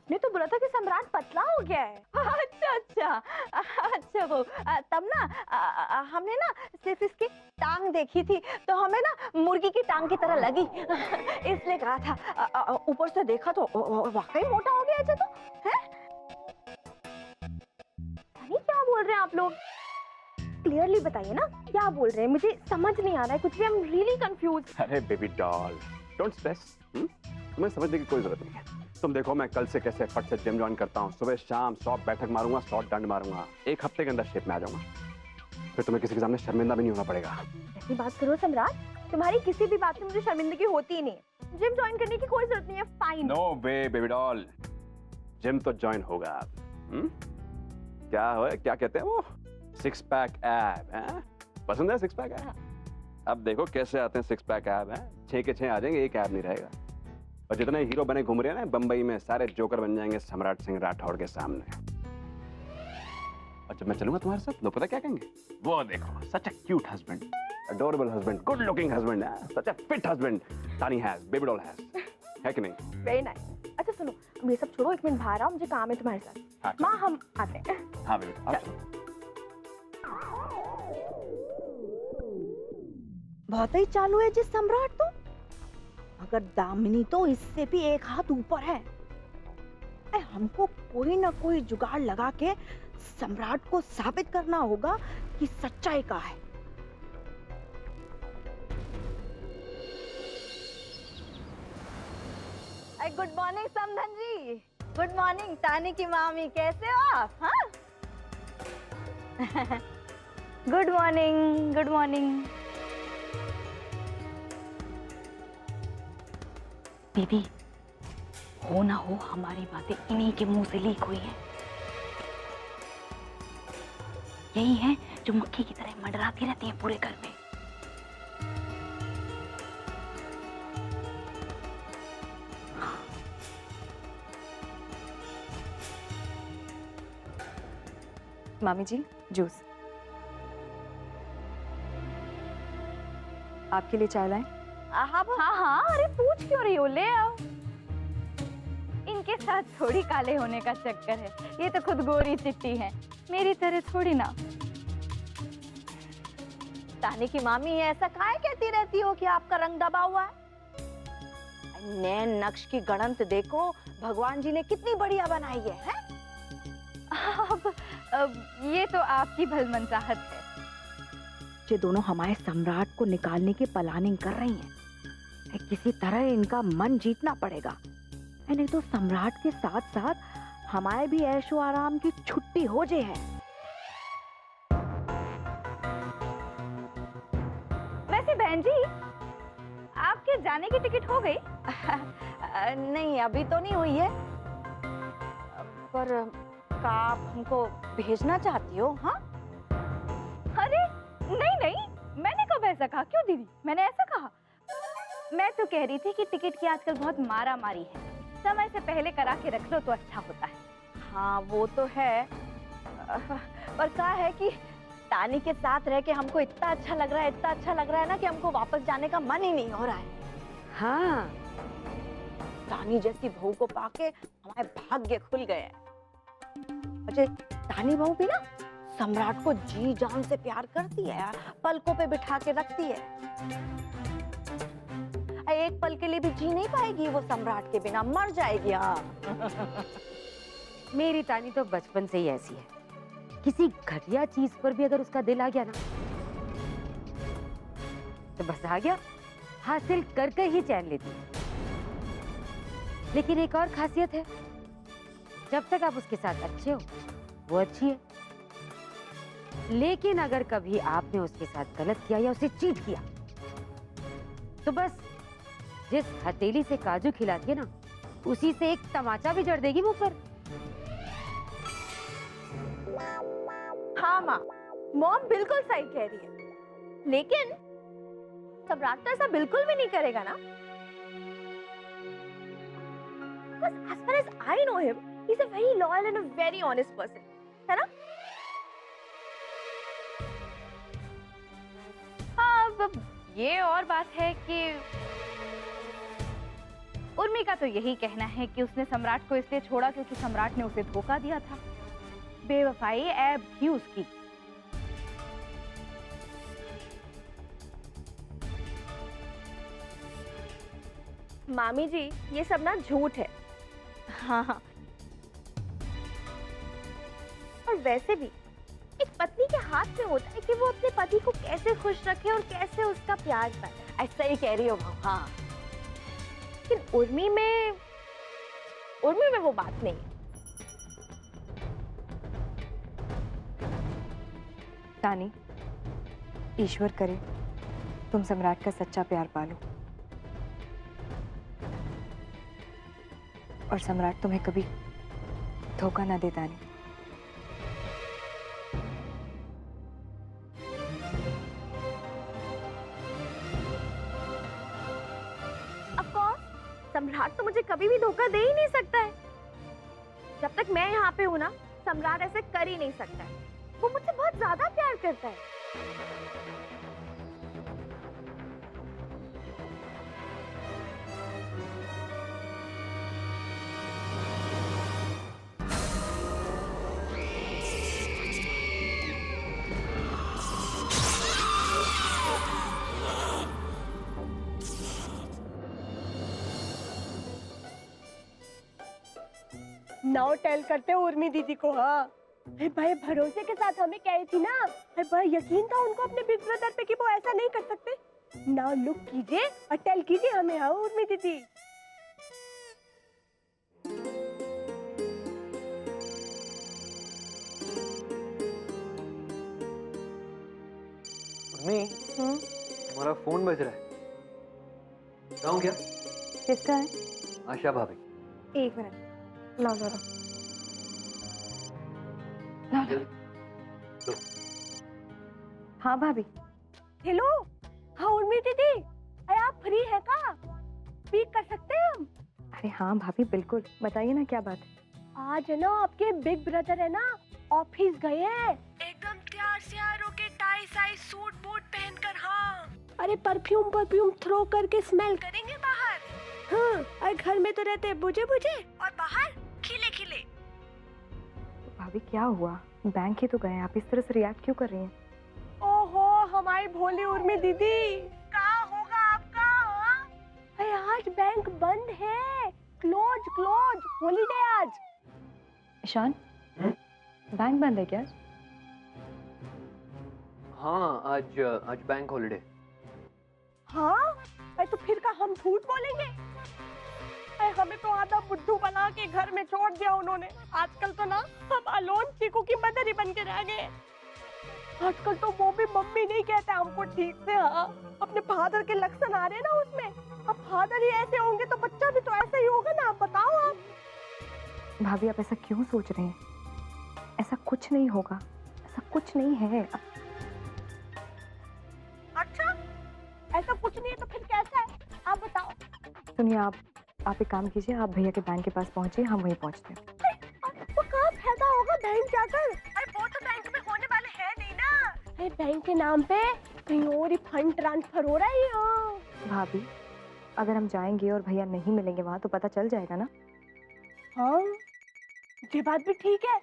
आपने तो बोला था कि सम्राट पतला हो गया है। अच्छा अच्छा अच्छा, वो तब ना हमने ना सिर्फ इसकी टांग देखी थी तो हमें ना मुर्गी की टांग की तरह लगी इसलिए कहा था। ऊपर से देखा तो वाकई मोटा हो गया। तो है अरे क्या बोल रहे हैं आप लोग? क्लियरली बताइए ना क्या बोल रहे हैं, मुझे समझ नहीं आ रहा है कुछ भी। I am really confuse. अरे बेबी डॉल, डोंट स्ट्रेस। तुम्हें समझने की कोई जरूरत नहीं है। तुम देखो मैं कल से कैसे फट से जिम ज्वाइन करता हूँ। सुबह शाम 100 बैठक मारूंगा, 100 डंड मारूंगा। 1 हफ्ते के अंदर शेप में आ जाऊंगा। फिर तुम्हें किसी के सामने शर्मिंदा भी नहीं होना पड़ेगा। ऐसी बात करो सम्राट, तुम्हारी किसी भी बात में मुझे शर्मिंदगी होती ही नहीं। जिम ज्वाइन करने की कोई जरूरत नहीं है। फाइन। नो वे बेबी डॉल, जिम तो ज्वाइन होगा आप। क्या हो, क्या कहते हैं वो, 6 पैक एब है? पसंद है 6 पैक एब? अब देखो कैसे आते हैं 6 पैक एब है। 6 के 6 आ जाएंगे, एक एब नहीं रहेगा। और जितने हीरो बने घूम रहे हैं ना बंबई में, सारे जोकर बन जाएंगे सम्राट सिंह राठौड़ के सामने। और जब मैं चलूंगा तुम्हारे साथ, लोग पता क्या कहेंगे? वो देखो, such a cute husband, adorable husband, good looking husband, such a fit husband Tani has, baby doll has. है कि नहीं? Very nice. अच्छा सुनो, अब ये सब छोड़ो, 1 मिनट बाहर आओ, मुझे काम है तुम्हारे साथ। हाँ, माँ हम आते हैं। हाँ बेबी बहुत ही चालू है जिस सम्राट तो। अगर दामिनी तो इससे भी एक हाथ ऊपर है। हमको कोई ना कोई जुगाड़ लगा के सम्राट को साबित करना होगा कि सच्चाई का है। गुड मॉर्निंग समधन जी। गुड मॉर्निंग तानी की मामी, कैसे हो आप? हाँ गुड मॉर्निंग, गुड मॉर्निंग। दीदी, हो ना हो हमारी बातें इन्हीं के मुंह से लीक हुई हैं। यही है जो मक्खी की तरह मंडराती रहती है पूरे घर में। मामी जी, जूस। आपके लिए चाय लाएं? हाँ हाँ, अरे पूछ क्यों रही हो, ले आओ। इनके साथ थोड़ी काले होने का चक्कर है, ये तो खुद गोरी चिट्टी है, मेरी तरह थोड़ी ना। तानी की मामी ऐसा काहे कहती रहती हो कि आपका रंग दबा हुआ है? नैन नक्श की गणंत देखो, भगवान जी ने कितनी बढ़िया बनाई है? अब ये तो आपकी भलमनचाहत है। ये दोनों हमारे सम्राट को निकालने की प्लानिंग कर रही हैं। किसी तरह इनका मन जीतना पड़ेगा, नहीं तो सम्राट के साथ साथ हमारे भी ऐशो आराम की छुट्टी हो जाए है। वैसे बहन जी, आपके जाने की टिकट हो गई? नहीं अभी तो नहीं हुई है, पर क्या आप हमको भेजना चाहती हो? हाँ अरे नहीं नहीं, मैंने कब ऐसा कहा? क्यों दीदी, मैंने ऐसा कहा? मैं तो कह रही थी कि टिकट की आजकल बहुत मारा मारी है, समय से पहले करा के रख लो तो अच्छा होता है। हाँ वो तो है, पर क्या है कि तानी के साथ रह के हमको इतना अच्छा लग रहा है, इतना अच्छा लग रहा है ना कि हमको वापस जाने का मन ही नहीं हो रहा है। हाँ, तानी जैसी बहू को पाके हमारे भाग्य खुल गए हैं। अच्छा, तानी बहू भी ना सम्राट को जी जान से प्यार करती है, पलकों पे बिठा के रखती है। एक पल के लिए भी जी नहीं पाएगी वो सम्राट के बिना, मर जाएगी। हाँ मेरी तानी तो बचपन से ही ऐसी है, किसी घटिया चीज पर भी अगर उसका दिल आ गया ना तो बस आ गया, हासिल करके ही चैन लेती है। लेकिन एक और खासियत है, जब तक आप उसके साथ अच्छे हो वो अच्छी है, लेकिन अगर कभी आपने उसके साथ गलत किया या उसे चीट किया तो बस जिस हथेली से काजू खिलाती है ना, उसी से एक तमाचा भी जड़ देगी मुंह पर। हाँ माँ, मॉम बिल्कुल सही कह रही है, लेकिन सम्राट तो ऐसा बिल्कुल भी नहीं करेगा ना। Because as far as I know him, he's a very loyal and a very honest person, है ना? हाँ, अब ये और बात है कि उर्मी का तो यही कहना है कि उसने सम्राट को इसलिए छोड़ा क्योंकि सम्राट ने उसे धोखा दिया था। बेवफाई ऐब थी उसकी। मामी जी, ये सब ना झूठ है। हाँ हाँ, और वैसे भी एक पत्नी के हाथ में होता है कि वो अपने पति को कैसे खुश रखे और कैसे उसका प्यार पाए। ऐसा ही कह रही हो भाव। हाँ, लेकिन उर्मी में वो बात नहीं है। तानी, ईश्वर करे तुम सम्राट का सच्चा प्यार पालो और सम्राट तुम्हें कभी धोखा ना दे। तानी, ऑफ कोर्स सम्राट तो मुझे कभी भी धोखा दे ही नहीं सकता है। जब तक मैं यहाँ पे हूँ ना, सम्राट ऐसे कर ही नहीं सकता है। वो मुझसे बहुत ज्यादा प्यार करता है। नाउ टेल करते हो उर्मी दीदी को। हाँ, अरे भाई भरोसे के साथ हमें कही थी ना। अरे भाई यकीन था उनको अपने बिग ब्रदर पे कि वो ऐसा नहीं कर सकते। नाउ लुक कीजिए और टेल कीजिए हमें। हाँ उर्मी दीदी, उर्मी, तुम्हारा फोन बज रहा है। बताऊं क्या? किसका है? आशा भाभी। एक मिनट, लाओ लाओ लाओ। लाओ। हाँ भाभी। हेलो। हाँ उर्मी दीदी, अरे आप फ्री है का? स्पीक कर सकते हैं हम? अरे हाँ भाभी बिल्कुल, बताइए ना क्या बात है। आज है ना आपके बिग ब्रदर है ना ऑफिस गए हैं, एकदम तैयार श्यार होके टाई साई सूट बूट पहनकर। हाँ, अरे परफ्यूम थ्रो करके स्मेल करेंगे बाहर। हाँ, और घर में तो रहते बुझे बुझे और बाहर खिले खिले। भाभी क्या हुआ? बैंक ही तो गए, आप इस तरह से रिएक्ट क्यों कर रही हैं? ओहो हमारी भोली उर्मी दीदी, क्या होगा आपका? हाँ? अरे आज बैंक बंद है, क्लोज हॉलीडे आज। ईशान, बैंक बंद है क्या? हाँ, आज बैंक हॉलिडे। हाँ, अरे तो फिर का हम झूठ बोलेंगे? अरे हमें तो आधा बुद्धू बना के घर में छोड़ दिया उन्होंने। आजकल तो ना हम अलोन चीकू की मदर ही बन के रह गए। आजकल तो वो भी मम्मी नहीं कहते हमको ठीक से। हाँ, अपने फादर के लक्षण आ रहे हैं ना उसमें। अब फादर ही ऐसे होंगे तो बच्चा भी तो ऐसा ही होगा ना। आप बताओ आप। भाभी आप ऐसा क्यों सोच रहे हैं? ऐसा कुछ नहीं होगा, ऐसा कुछ नहीं है। अच्छा, ऐसा कुछ नहीं है तो फिर कैसा है? आप बताओ। सुनिए, आप एक काम कीजिए, आप भैया के बैंक के पास पहुंचिए, हम वहीं पहुंचते हैं। वो कहाँ फायदा होगा बैंक जाकर? अरे वो तो बैंक में होने वाले हैं नहीं ना। अरे बैंक के नाम पे कहीं और ही फंड ट्रांसफर हो रहा है। हाँ भाभी, अगर हम जाएंगे और भैया नहीं मिलेंगे वहां तो पता चल जाएगा ना। हाँ, ये बात भी ठीक है।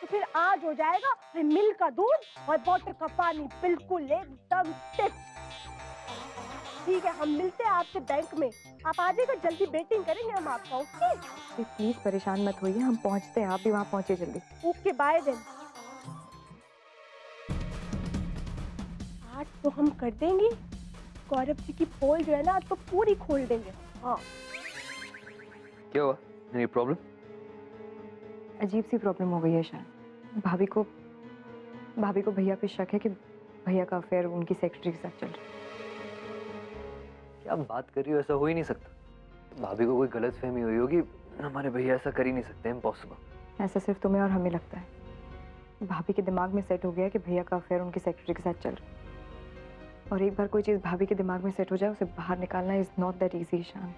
तो फिर आज हो जाएगा। अरे मिल्क का दूध और वाटर का पानी बिल्कुल एकदम टिप्स। ठीक है, हम मिलते हैं आपसे बैंक में। आप आ जाइएगा, जल्दी वेटिंग करेंगे हम आपका। ओके प्लीज परेशान मत होइए, हम पहुंचते हैं, आप भी वहां पहुंचे जल्दी। Okay, bye then. आज तो हम कर देंगे गौरव जी की पोल जो है ना, आज तो पूरी खोल देंगे। हाँ, क्या हुआ? Any problem? अजीब सी प्रॉब्लम हो गई है शायद। भाभी को भैया पे शक है कि भैया का अफेयर उनकी सेक्रेटरी के साथ चल रहा है। क्या बात कर रही हो? ऐसा हो ही नहीं सकता। भाभी को कोई गलतफहमी हुई होगी। हमारे भैया ऐसा कर ही नहीं सकते, इम्पॉसिबल। ऐसा सिर्फ तुम्हें और हमें लगता है। भाभी के दिमाग में सेट हो गया कि भैया का अफेयर उनकी सेक्रेटरी के साथ चल रहा है। और एक बार कोई चीज़ भाभी के दिमाग में सेट हो जाए, उसे बाहर निकालना is not that easy Ishan.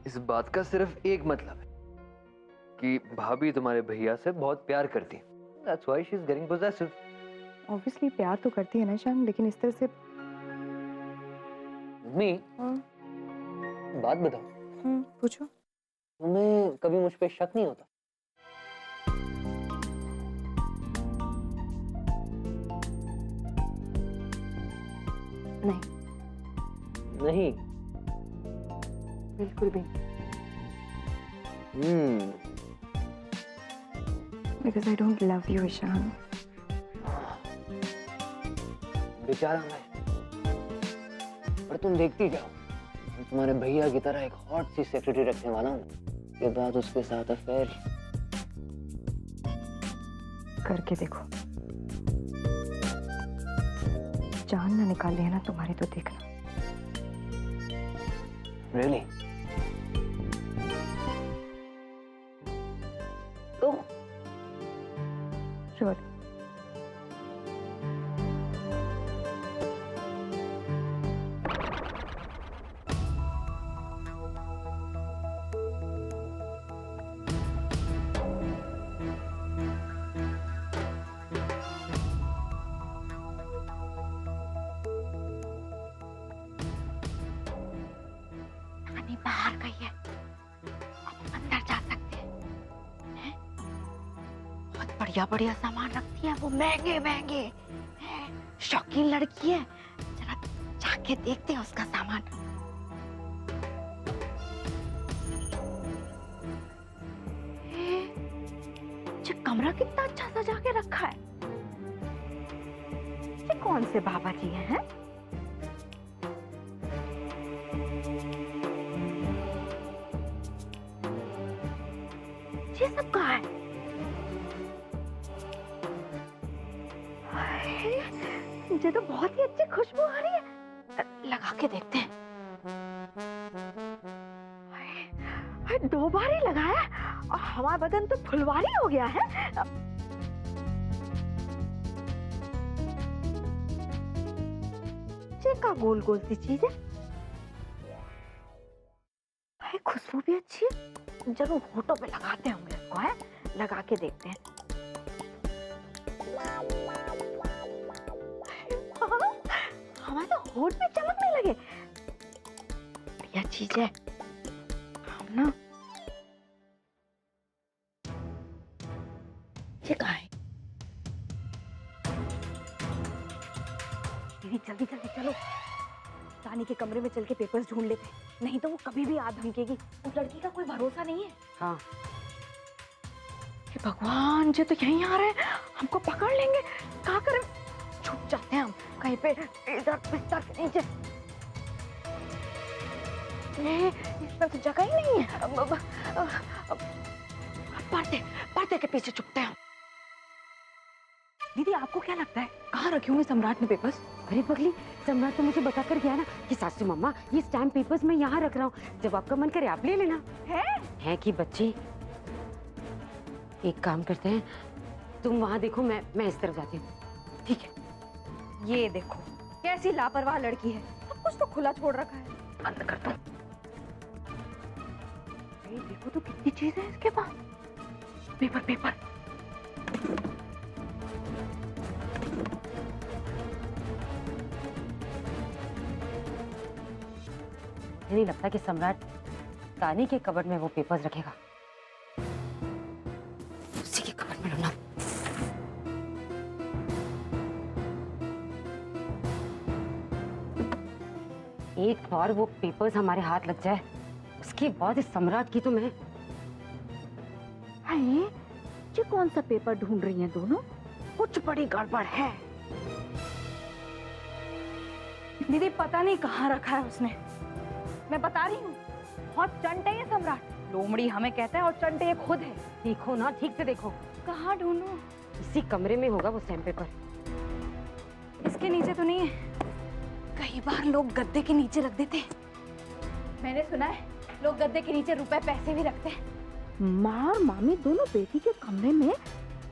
इस बात का सिर्फ एक मतलब है कि भाभी तुम्हारे भैया से बहुत प्यार करती है। That's why she's getting possessive. Obviously प्यार तो करती है ना ईशान, लेकिन इस तरह से। मम्मी, बात बताओ, पूछो। तुम्हें कभी मुझ पे शक नहीं होता? नहीं, नहीं। बिल्कुल भी। Because I don't love you, Ishan. बेचारा मैं, पर तुम देखती जाओ, मैं तुम्हारे भैया की तरह एक हॉट सी सेक्रेटरी रखने वाला हूँ। के बाद उसके साथ अफेयर करके देखो। जान ना निकाल लिया ना तुम्हारी तो देखना। रियली? तो श्योर। बाहर गई है, अब अंदर जा सकते हैं। बहुत बढ़िया बढ़िया सामान रखती है वो, महंगे महंगे हैं। शौकीन लड़की है, जरा जाके देखते हैं उसका सामान। ये कमरा कितना अच्छा सजा के रखा है। ये कौन से बाबा जी हैं? ये सब कहाँ है? मुझे तो बहुत ही अच्छी खुशबू आ रही है, लगा के देखते हैं। दो बार ही लगाया और हमारा बदन तो फुलवारी हो गया है। ये का गोल गोल सी चीज है, खुशबू भी अच्छी है। जरूर होठों पे लगाते होंगे इसको, है लगा के देखते हैं। हमारे तो होठ पे चमकने लगे। बढ़िया चीज है। हम ना ये कहाँ है? दीदी जल्दी जल्दी चलो, रानी के कमरे में चल के पेपर्स ढूंढ लेते, नहीं तो वो कभी भी आ धमकेगी। उस लड़की का कोई भरोसा नहीं है। हाँ, हे भगवान, ये तो यहीं आ रहे हैं, हमको पकड़ लेंगे। क्या करें? छुप जाते हैं हम कहीं पे, इधर बिस्तर के नीचे। ये इसमें तो जगह ही नहीं है। पर्दे के पीछे छुपते हैं हम। दीदी आपको क्या लगता है कहाँ रखे होंगे सम्राट ने पेपर्स? अरे पगली, सम्राट तो मुझे बता कर गया ना कि सासू मम्मा ये स्टैम्प पेपर्स मैं यहाँ रख रहा हूँ, जब आपका मन करे आप ले लेना। है कि बच्ची, एक काम करते हैं, तुम वहाँ देखो, मैं इस तरफ जाती हूँ। ठीक है? ये देखो कैसी लापरवाह लड़की है, सब कुछ तो खुला छोड़ रखा है। बंद कर दो। ये देखो तो कितनी चीज है इसके पास। Paper paper. मुझे नहीं लगता कि सम्राट तानी के कबर्ड में वो पेपर्स रखेगा। उसी के कबर्ड में ढूंढना। एक बार वो पेपर्स हमारे हाथ लग जाए, उसके बाद इस सम्राट की तो मैं। हाय, ये कौन सा पेपर ढूंढ रही हैं दोनों? कुछ बड़ी गड़बड़ है। दीदी पता नहीं कहाँ रखा है उसने। मैं बता रही हूँ, बहुत चंट है ये सम्राट। लोमड़ी हमें कहता है और चंट ये खुद है। देखो ना, ठीक से देखो। कहाँ ढूंढूं? इसी कमरे में होगा वो स्टैम्प पेपर। इसके नीचे तो नहीं है। कई बार लोग गद्दे के नीचे रख देते हैं। मैंने सुना है लोग गद्दे के नीचे रुपए पैसे भी रखते हैं। माँ और मामी दोनों बेटी के कमरे में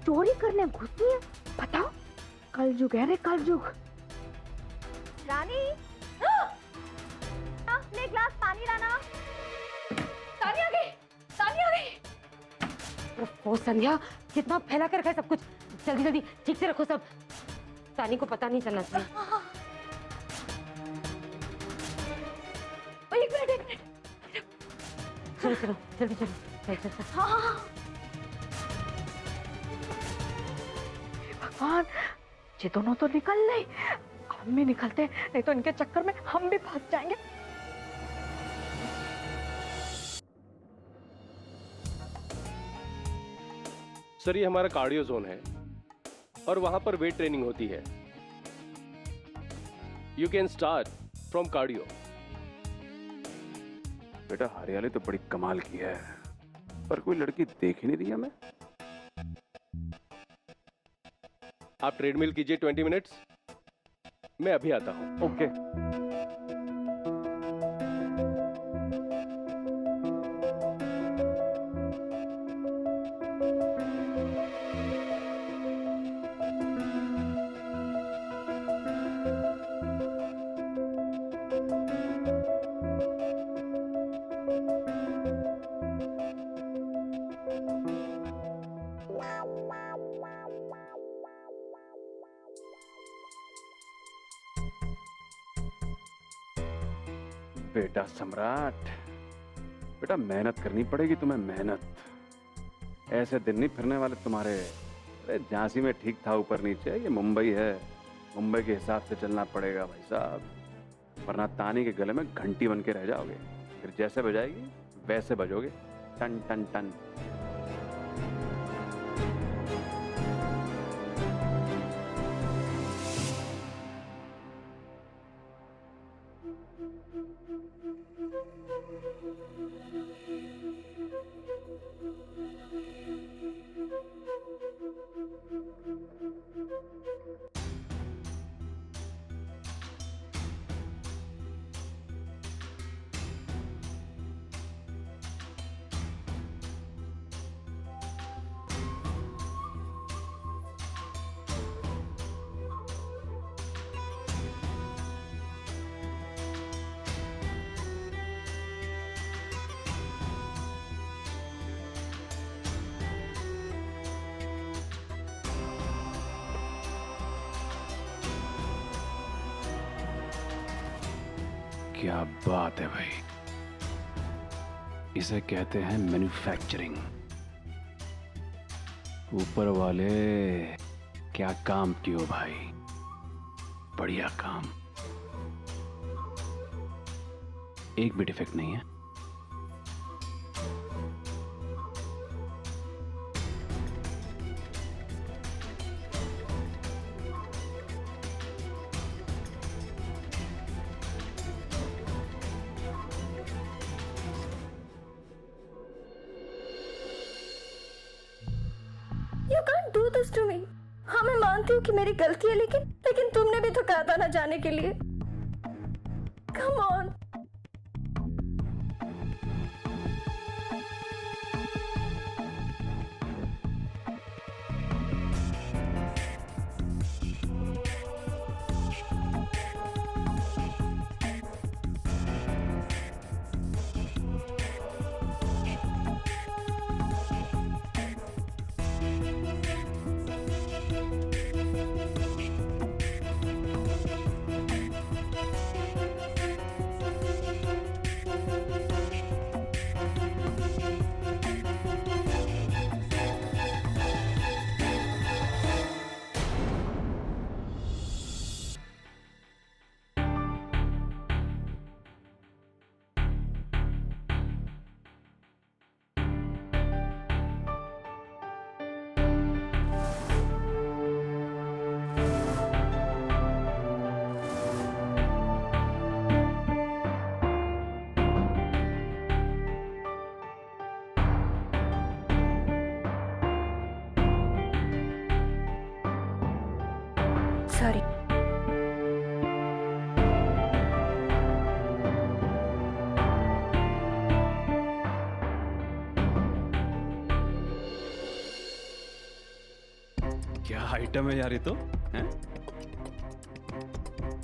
चोरी करने घुसी है। बताओ, कलयुग है रे कलयुग। रानी, ले ग्लास पानी लाना। तानी आ गई, तानी आ गई। वो संध्या, कितना फैला कर रखा है सब कुछ। जल्दी जल्दी ठीक से रखो सब, तानी को पता नहीं चलना चाहिए। एक मिनट। चलो चलो जल्दी चलो, चल चल चल। हाँ हाँ हाँ। भगवान, ये दोनों तो निकल नहीं, हम भी निकलते हैं, नहीं तो इनके चक्कर में हम भी फंस जाएंगे। सर ये हमारा कार्डियो जोन है और वहां पर वेट ट्रेनिंग होती है। You can start from cardio. बेटा हरियाली तो बड़ी कमाल की है, पर कोई लड़की देख ही नहीं रही हमें। आप ट्रेडमिल कीजिए 20 मिनट्स, मैं अभी आता हूं। ओके। बेटा सम्राट, बेटा मेहनत करनी पड़ेगी तुम्हें, मेहनत। ऐसे दिन नहीं फिरने वाले तुम्हारे। अरे झांसी में ठीक था ऊपर नीचे, ये मुंबई है, मुंबई के हिसाब से चलना पड़ेगा भाई साहब, वरना तानी के गले में घंटी बन के रह जाओगे। फिर जैसे बजाएगी वैसे बजोगे, टन टन टन। क्या बात है भाई, इसे कहते हैं मैन्युफैक्चरिंग। ऊपर वाले क्या काम कियो भाई, बढ़िया काम, एक भी डिफेक्ट नहीं है। You can't do this to me. हाँ मैं मानती हूँ कि मेरी गलती है, लेकिन तुमने भी तो कहा था ना जाने के लिए। Come on. Sorry. क्या आइटम है यार ये तो, हैं?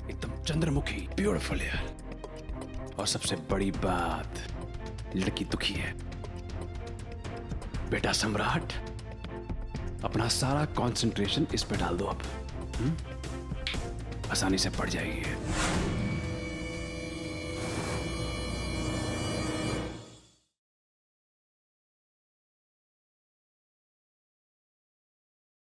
एकदम चंद्रमुखी, ब्यूटीफुल यार। और सबसे बड़ी बात, लड़की दुखी है। बेटा सम्राट, अपना सारा कंसंट्रेशन इस पे डाल दो अब, आसानी से पड़ जाएगी ये।